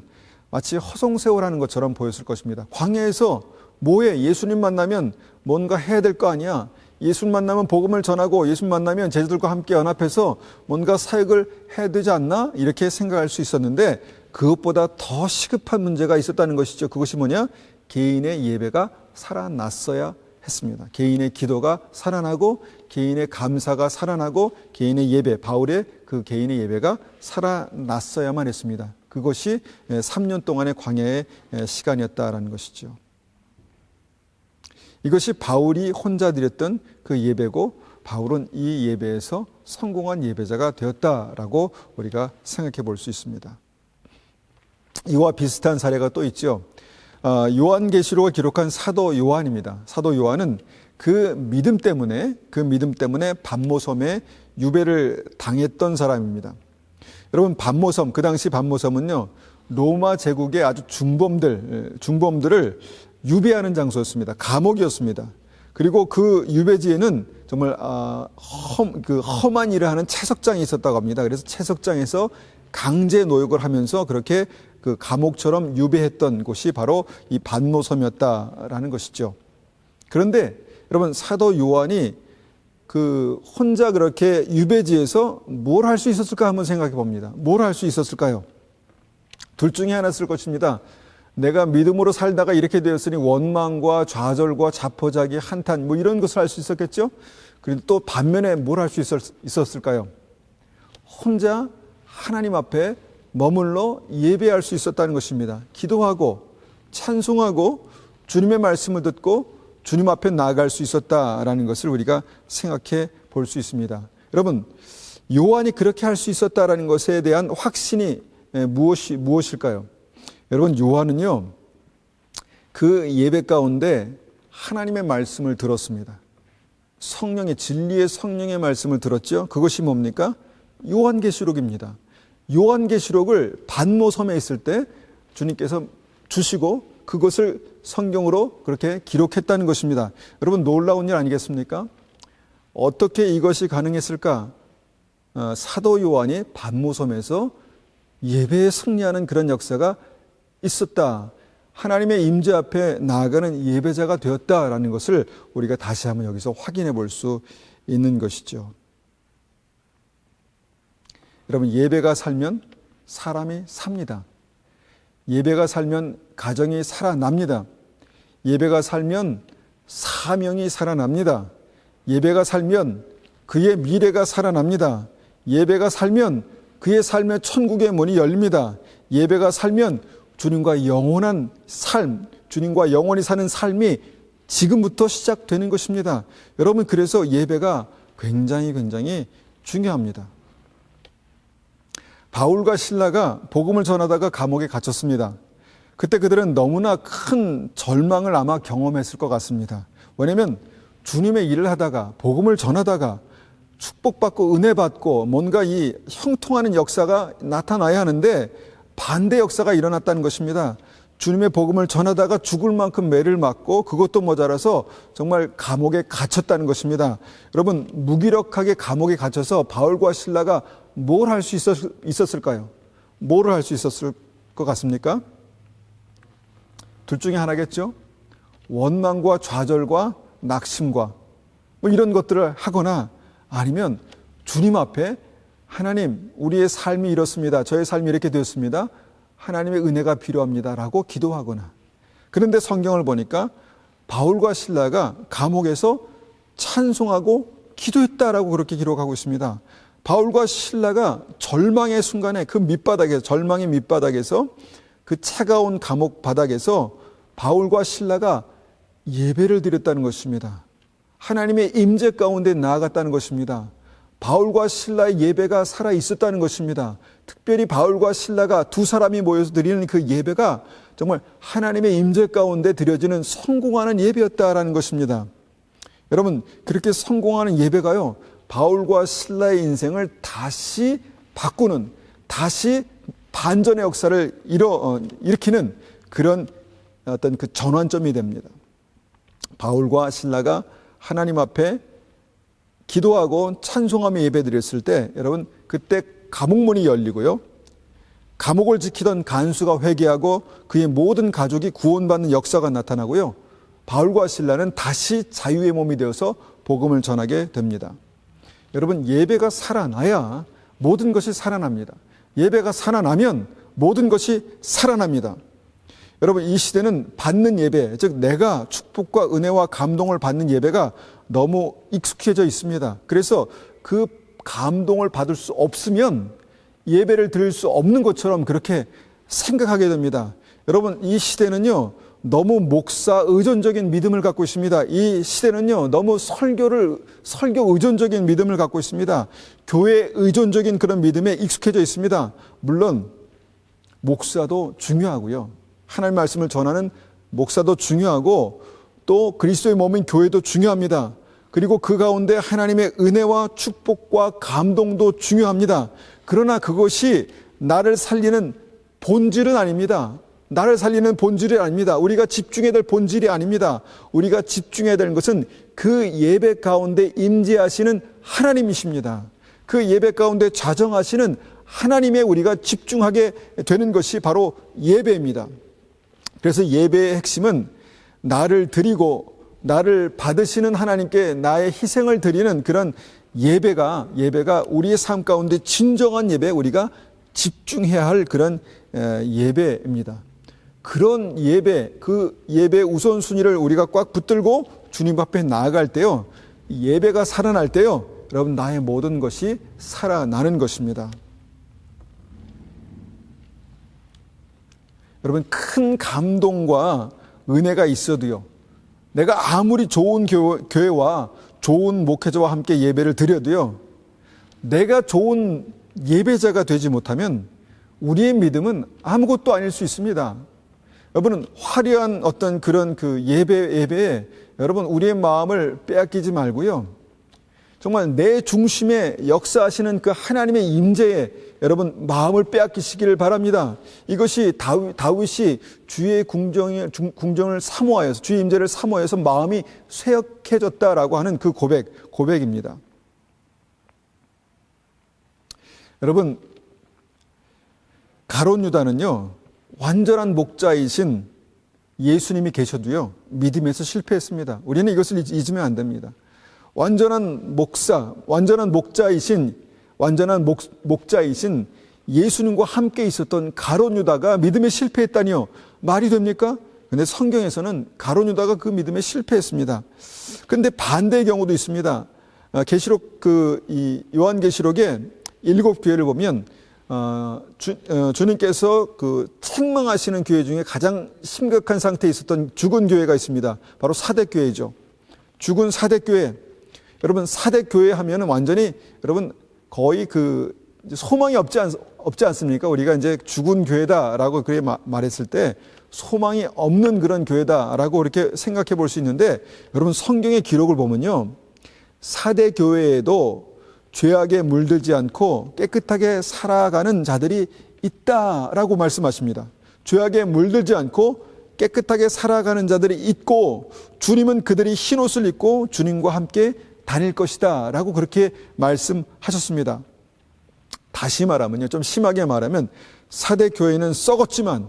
마치 허송세월하는 것처럼 보였을 것입니다. 광야에서 뭐해? 예수님 만나면 뭔가 해야 될 거 아니야? 예수님 만나면 복음을 전하고 예수님 만나면 제자들과 함께 연합해서 뭔가 사역을 해야 되지 않나? 이렇게 생각할 수 있었는데 그것보다 더 시급한 문제가 있었다는 것이죠. 그것이 뭐냐? 개인의 예배가 살아났어야 했습니다. 개인의 기도가 살아나고 개인의 감사가 살아나고 개인의 예배, 바울의 그 개인의 예배가 살아났어야만 했습니다. 그것이 3년 동안의 광야의 시간이었다라는 것이죠. 이것이 바울이 혼자 드렸던 그 예배고 바울은 이 예배에서 성공한 예배자가 되었다라고 우리가 생각해 볼 수 있습니다. 이와 비슷한 사례가 또 있죠. 요한계시록을 기록한 사도 요한입니다. 사도 요한은 그 믿음 때문에 반모섬에 유배를 당했던 사람입니다. 여러분, 반모섬, 그 당시 반모섬은요, 로마 제국의 아주 중범들을 유배하는 장소였습니다. 감옥이었습니다. 그리고 그 유배지에는 정말 험한 일을 하는 채석장이 있었다고 합니다. 그래서 채석장에서 강제 노역을 하면서 그렇게 그 감옥처럼 유배했던 곳이 바로 이 반모섬이었다라는 것이죠. 그런데 여러분, 사도 요한이 그 혼자 그렇게 유배지에서 뭘 할 수 있었을까 한번 생각해 봅니다. 뭘 할 수 있었을까요? 둘 중에 하나였을 것입니다. 내가 믿음으로 살다가 이렇게 되었으니 원망과 좌절과 자포자기, 한탄 뭐 이런 것을 할 수 있었겠죠. 그리고 또 반면에 뭘 할 수 있었을까요? 혼자 하나님 앞에 머물러 예배할 수 있었다는 것입니다. 기도하고 찬송하고 주님의 말씀을 듣고 주님 앞에 나아갈 수 있었다라는 것을 우리가 생각해 볼 수 있습니다. 여러분, 요한이 그렇게 할 수 있었다라는 것에 대한 확신이 무엇일까요? 여러분, 요한은요, 그 예배 가운데 하나님의 말씀을 들었습니다. 진리의 성령의 말씀을 들었죠. 그것이 뭡니까? 요한계시록입니다. 요한계시록을 반모섬에 있을 때 주님께서 주시고 그것을 성경으로 그렇게 기록했다는 것입니다. 여러분, 놀라운 일 아니겠습니까? 어떻게 이것이 가능했을까? 사도 요한이 반모섬에서 예배에 승리하는 그런 역사가 있었다. 하나님의 임재 앞에 나아가는 예배자가 되었다라는 것을 우리가 다시 한번 여기서 확인해 볼 수 있는 것이죠. 여러분, 예배가 살면 사람이 삽니다. 예배가 살면 가정이 살아납니다. 예배가 살면 사명이 살아납니다. 예배가 살면 그의 미래가 살아납니다. 예배가 살면 그의 삶의 천국의 문이 열립니다. 예배가 살면 주님과 영원한 삶, 주님과 영원히 사는 삶이 지금부터 시작되는 것입니다. 여러분, 그래서 예배가 굉장히 중요합니다. 바울과 실라가 복음을 전하다가 감옥에 갇혔습니다. 그때 그들은 너무나 큰 절망을 아마 경험했을 것 같습니다. 왜냐하면 주님의 일을 하다가 복음을 전하다가 축복받고 은혜받고 뭔가 이 형통하는 역사가 나타나야 하는데 반대 역사가 일어났다는 것입니다. 주님의 복음을 전하다가 죽을 만큼 매를 맞고 그것도 모자라서 정말 감옥에 갇혔다는 것입니다. 여러분, 무기력하게 감옥에 갇혀서 바울과 실라가 뭘 할 수 있었을까요? 뭐를 할 수 있었을 것 같습니까? 둘 중에 하나겠죠? 원망과 좌절과 낙심과 뭐 이런 것들을 하거나 아니면 주님 앞에 하나님, 우리의 삶이 이렇습니다. 저의 삶이 이렇게 되었습니다. 하나님의 은혜가 필요합니다. 라고 기도하거나. 그런데 성경을 보니까 바울과 실라가 감옥에서 찬송하고 기도했다라고 그렇게 기록하고 있습니다. 바울과 실라가 절망의 순간에 그 밑바닥에서, 절망의 밑바닥에서 그 차가운 감옥 바닥에서 바울과 실라가 예배를 드렸다는 것입니다. 하나님의 임재 가운데 나아갔다는 것입니다. 바울과 실라의 예배가 살아 있었다는 것입니다. 특별히 바울과 실라가 두 사람이 모여서 드리는 그 예배가 정말 하나님의 임재 가운데 드려지는 성공하는 예배였다라는 것입니다. 여러분, 그렇게 성공하는 예배가요, 바울과 실라의 인생을 다시 바꾸는, 다시 반전의 역사를 일으키는 그런 어떤 그 전환점이 됩니다. 바울과 실라가 하나님 앞에 기도하고 찬송하며 예배드렸을 때 여러분, 그때 감옥문이 열리고요, 감옥을 지키던 간수가 회개하고 그의 모든 가족이 구원받는 역사가 나타나고요, 바울과 실라는 다시 자유의 몸이 되어서 복음을 전하게 됩니다. 여러분, 예배가 살아나야 모든 것이 살아납니다. 예배가 살아나면 모든 것이 살아납니다. 여러분, 이 시대는 받는 예배, 즉 내가 축복과 은혜와 감동을 받는 예배가 너무 익숙해져 있습니다. 그래서 그 감동을 받을 수 없으면 예배를 드릴 수 없는 것처럼 그렇게 생각하게 됩니다. 여러분, 이 시대는요, 너무 목사 의존적인 믿음을 갖고 있습니다. 이 시대는요, 너무 설교 의존적인 믿음을 갖고 있습니다. 교회 의존적인 그런 믿음에 익숙해져 있습니다. 물론 목사도 중요하고요, 하나님의 말씀을 전하는 목사도 중요하고 또 그리스도의 몸인 교회도 중요합니다. 그리고 그 가운데 하나님의 은혜와 축복과 감동도 중요합니다. 그러나 그것이 나를 살리는 본질은 아닙니다. 나를 살리는 본질이 아닙니다. 우리가 집중해야 될 본질이 아닙니다. 우리가 집중해야 되는 것은 그 예배 가운데 임재하시는 하나님이십니다. 그 예배 가운데 좌정하시는 하나님에 우리가 집중하게 되는 것이 바로 예배입니다. 그래서 예배의 핵심은 나를 드리고 나를 받으시는 하나님께 나의 희생을 드리는 그런 예배가 우리의 삶 가운데 진정한 예배, 우리가 집중해야 할 그런 예배입니다. 그런 예배, 그 예배의 우선순위를 우리가 꽉 붙들고 주님 앞에 나아갈 때요, 예배가 살아날 때요, 여러분, 나의 모든 것이 살아나는 것입니다. 여러분, 큰 감동과 은혜가 있어도요, 내가 아무리 좋은 교회와 좋은 목회자와 함께 예배를 드려도요, 내가 좋은 예배자가 되지 못하면 우리의 믿음은 아무것도 아닐 수 있습니다. 여러분은 화려한 어떤 그런 그 예배에 여러분, 우리의 마음을 빼앗기지 말고요, 정말 내 중심에 역사하시는 그 하나님의 임재에 여러분 마음을 빼앗기시기를 바랍니다. 이것이 다윗이 주의 궁정을 사모하여서, 주의 임재를 사모하여서 마음이 쇠약해졌다라고 하는 그 고백입니다. 여러분, 가롯 유다는요, 완전한 목자이신 예수님이 계셔도요, 믿음에서 실패했습니다. 우리는 이것을 잊으면 안 됩니다. 완전한 목자이신 예수님과 함께 있었던 가룟 유다가 믿음에 실패했다니요. 말이 됩니까? 근데 성경에서는 가룟 유다가 그 믿음에 실패했습니다. 그런데 반대의 경우도 있습니다. 계시록 이 요한계시록의 7교회를 보면 주님께서 책망하시는 교회 중에 가장 심각한 상태에 있었던 죽은 교회가 있습니다. 바로 사대교회죠. 죽은 사대교회. 여러분, 사대교회 하면은 완전히 여러분 거의 소망이 없지 않습니까? 우리가 이제 죽은 교회다라고 그렇게 말했을 때 소망이 없는 그런 교회다라고 이렇게 생각해 볼 수 있는데, 여러분 성경의 기록을 보면요, 사대교회에도 죄악에 물들지 않고 깨끗하게 살아가는 자들이 있다라고 말씀하십니다. 죄악에 물들지 않고 깨끗하게 살아가는 자들이 있고, 주님은 그들이 흰옷을 입고 주님과 함께 다닐 것이다 라고 그렇게 말씀하셨습니다. 다시 말하면요, 좀 심하게 말하면 사대교회는 썩었지만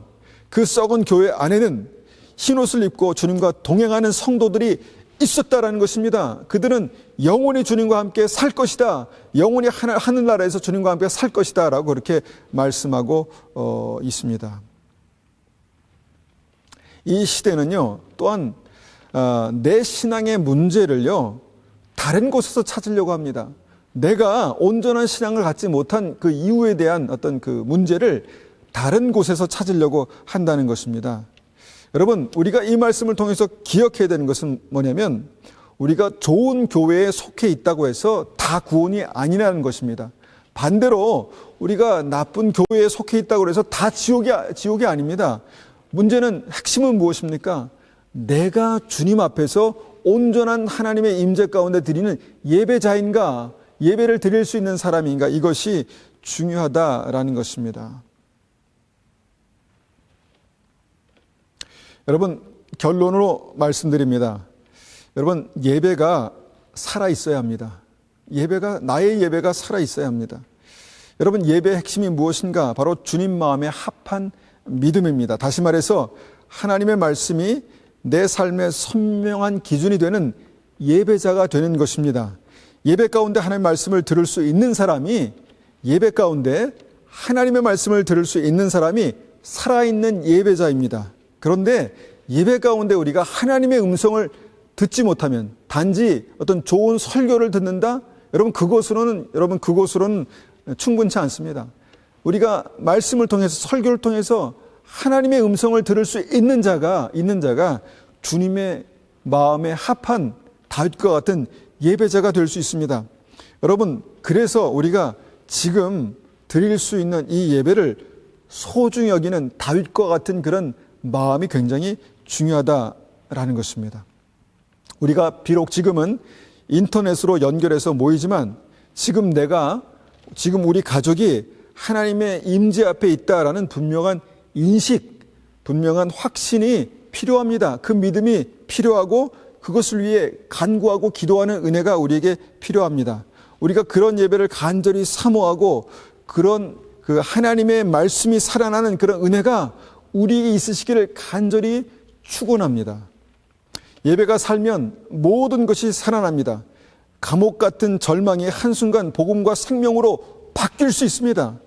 그 썩은 교회 안에는 흰옷을 입고 주님과 동행하는 성도들이 있었다라는 것입니다. 그들은 영원히 주님과 함께 살 것이다, 영원히 하늘나라에서 주님과 함께 살 것이다 라고 그렇게 말씀하고 있습니다. 이 시대는요, 또한 내 신앙의 문제를요 다른 곳에서 찾으려고 합니다. 내가 온전한 신앙을 갖지 못한 그 이유에 대한 어떤 그 문제를 다른 곳에서 찾으려고 한다는 것입니다. 여러분, 우리가 이 말씀을 통해서 기억해야 되는 것은 뭐냐면, 우리가 좋은 교회에 속해 있다고 해서 다 구원이 아니라는 것입니다. 반대로 우리가 나쁜 교회에 속해 있다고 해서 다 지옥이 아닙니다. 문제는, 핵심은 무엇입니까? 내가 주님 앞에서 온전한 하나님의 임재 가운데 드리는 예배자인가, 예배를 드릴 수 있는 사람인가, 이것이 중요하다라는 것입니다. 여러분, 결론으로 말씀드립니다. 여러분, 예배가 살아있어야 합니다. 나의 예배가 살아있어야 합니다. 여러분, 예배의 핵심이 무엇인가? 바로 주님 마음에 합한 믿음입니다. 다시 말해서 하나님의 말씀이 내 삶의 선명한 기준이 되는 예배자가 되는 것입니다. 예배 가운데 하나님의 말씀을 들을 수 있는 사람이, 예배 가운데 하나님의 말씀을 들을 수 있는 사람이 살아있는 예배자입니다. 그런데 예배 가운데 우리가 하나님의 음성을 듣지 못하면, 단지 어떤 좋은 설교를 듣는다? 여러분, 그것으로는 충분치 않습니다. 우리가 말씀을 통해서, 설교를 통해서 하나님의 음성을 들을 수 있는 자가 주님의 마음에 합한 다윗과 같은 예배자가 될 수 있습니다. 여러분, 그래서 우리가 지금 드릴 수 있는 이 예배를 소중히 여기는 다윗과 같은 그런 마음이 굉장히 중요하다라는 것입니다. 우리가 비록 지금은 인터넷으로 연결해서 모이지만, 지금 우리 가족이 하나님의 임재 앞에 있다라는 분명한 인식, 분명한 확신이 필요합니다. 그 믿음이 필요하고, 그것을 위해 간구하고 기도하는 은혜가 우리에게 필요합니다. 우리가 그런 예배를 간절히 사모하고, 그런 하나님의 말씀이 살아나는 그런 은혜가 우리에게 있으시기를 간절히 축원합니다. 예배가 살면 모든 것이 살아납니다. 감옥 같은 절망이 한순간 복음과 생명으로 바뀔 수 있습니다.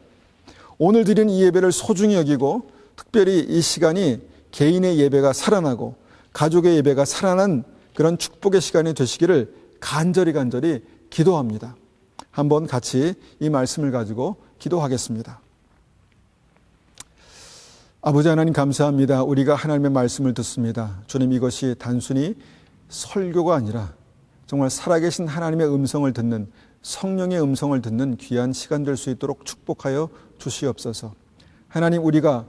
오늘 드린 이 예배를 소중히 여기고, 특별히 이 시간이 개인의 예배가 살아나고 가족의 예배가 살아난 그런 축복의 시간이 되시기를 간절히 기도합니다. 한번 같이 이 말씀을 가지고 기도하겠습니다. 아버지 하나님, 감사합니다. 우리가 하나님의 말씀을 듣습니다. 주님, 이것이 단순히 설교가 아니라 정말 살아계신 하나님의 음성을 듣는, 성령의 음성을 듣는 귀한 시간 될 수 있도록 축복하여 주시옵소서. 하나님, 우리가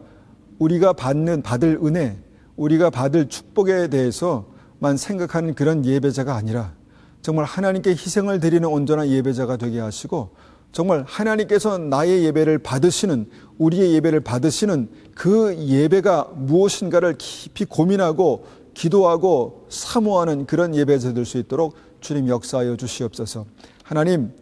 받을 은혜, 우리가 받을 축복에 대해서만 생각하는 그런 예배자가 아니라 정말 하나님께 희생을 드리는 온전한 예배자가 되게 하시고, 정말 하나님께서 나의 예배를 받으시는, 우리의 예배를 받으시는 그 예배가 무엇인가를 깊이 고민하고 기도하고 사모하는 그런 예배자 될 수 있도록 주님 역사하여 주시옵소서. 하나님,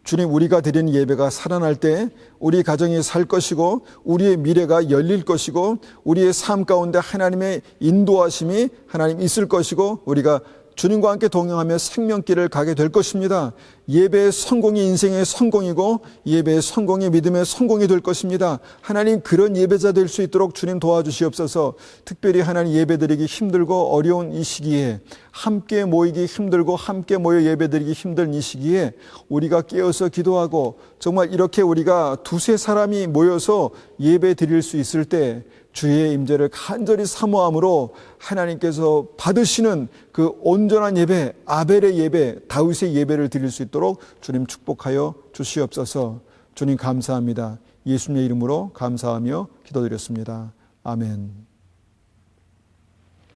주님, 우리가 드리는 예배가 살아날 때 우리 가정이 살 것이고 우리의 미래가 열릴 것이고 우리의 삶 가운데 하나님의 인도하심이 하나님 있을 것이고 우리가 주님과 함께 동행하며 생명길을 가게 될 것입니다. 예배의 성공이 인생의 성공이고 예배의 성공이 믿음의 성공이 될 것입니다. 하나님, 그런 예배자 될 수 있도록 주님 도와주시옵소서. 특별히 하나님, 예배드리기 힘들고 어려운 이 시기에, 함께 모이기 힘들고 함께 모여 예배드리기 힘든 이 시기에 우리가 깨어서 기도하고 정말 이렇게 우리가 두세 사람이 모여서 예배 드릴 수 있을 때 주의 임재를 간절히 사모함으로 하나님께서 받으시는 그 온전한 예배, 아벨의 예배, 다윗의 예배를 드릴 수 있도록 주님 축복하여 주시옵소서. 주님 감사합니다. 예수님의 이름으로 감사하며 기도드렸습니다. 아멘.